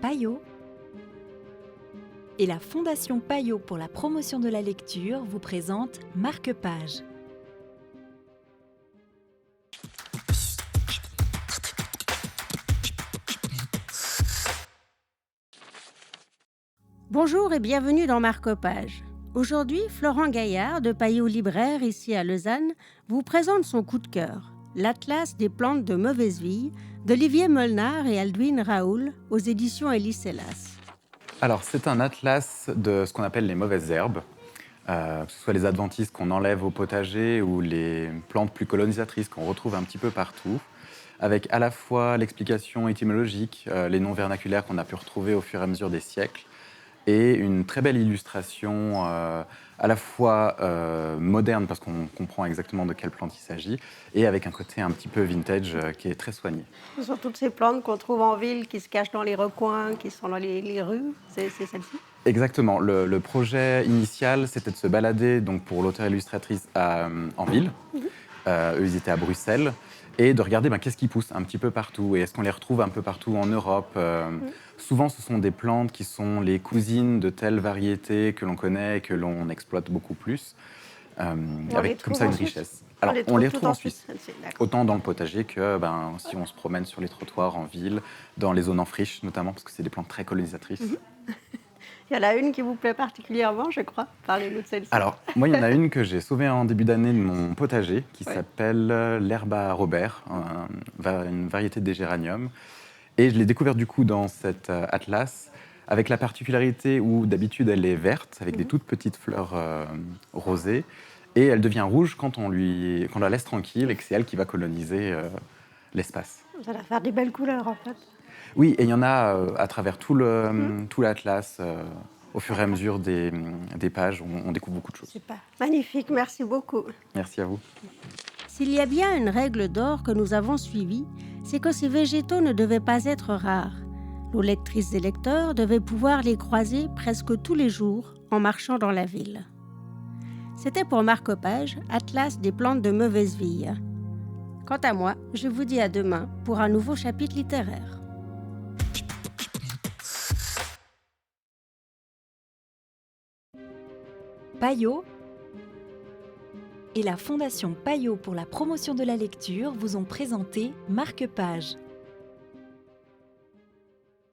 Payot et la Fondation Payot pour la promotion de la lecture vous présente Marque-Page. Bonjour et bienvenue dans Marque-Page. Aujourd'hui, Florent Gaillard de Payot Libraire, ici à Lausanne, vous présente son coup de cœur, l'Atlas des plantes de mauvaise vie d'Olivier Molnar et Aldwin Raoul aux éditions Elie Selas. Alors, c'est un atlas de ce qu'on appelle les mauvaises herbes, que ce soit les adventices qu'on enlève au potager ou les plantes plus colonisatrices qu'on retrouve un petit peu partout, avec à la fois l'explication étymologique, les noms vernaculaires qu'on a pu retrouver au fur et à mesure des siècles, et une très belle illustration à la fois moderne, parce qu'on comprend exactement de quelle plante il s'agit, et avec un côté un petit peu vintage qui est très soigné. Ce sont toutes ces plantes qu'on trouve en ville, qui se cachent dans les recoins, qui sont dans les rues. C'est celle-ci. Exactement. Le projet initial, c'était de se balader, donc pour l'auteur-illustratrice, en ville. Eux, ils étaient à Bruxelles. Et de regarder qu'est-ce qui pousse un petit peu partout. Et est-ce qu'on les retrouve un peu partout en Europe Souvent, ce sont des plantes qui sont les cousines de telles variétés que l'on connaît et que l'on exploite beaucoup plus, avec comme ça une richesse. Alors, on les retrouve en Suisse, autant dans le potager que si on se promène sur les trottoirs en ville, dans les zones en friche notamment, parce que c'est des plantes très colonisatrices. Il y en a une qui vous plaît particulièrement, je crois. Parlez-nous de celle-ci. Alors, moi, il y en a une que j'ai sauvée en début d'année de mon potager, qui s'appelle l'herbe à Robert, une variété des géraniums. Et je l'ai découverte du coup dans cet atlas, avec la particularité où d'habitude elle est verte, avec des toutes petites fleurs rosées, et elle devient rouge quand on la laisse tranquille et que c'est elle qui va coloniser l'espace. Ça va faire des belles couleurs, en fait. Oui, et il y en a à travers tout l'atlas. Au fur et à mesure des pages, on découvre beaucoup de choses. Super. Magnifique, merci beaucoup. Merci à vous. S'il y a bien une règle d'or que nous avons suivie, c'est que ces végétaux ne devaient pas être rares. Nos lectrices et lecteurs devaient pouvoir les croiser presque tous les jours en marchant dans la ville. C'était pour Marque-Page, Atlas des plantes de mauvaise vie. Quant à moi, je vous dis à demain pour un nouveau chapitre littéraire. Payot et la Fondation Payot pour la promotion de la lecture vous ont présenté Marque-Page.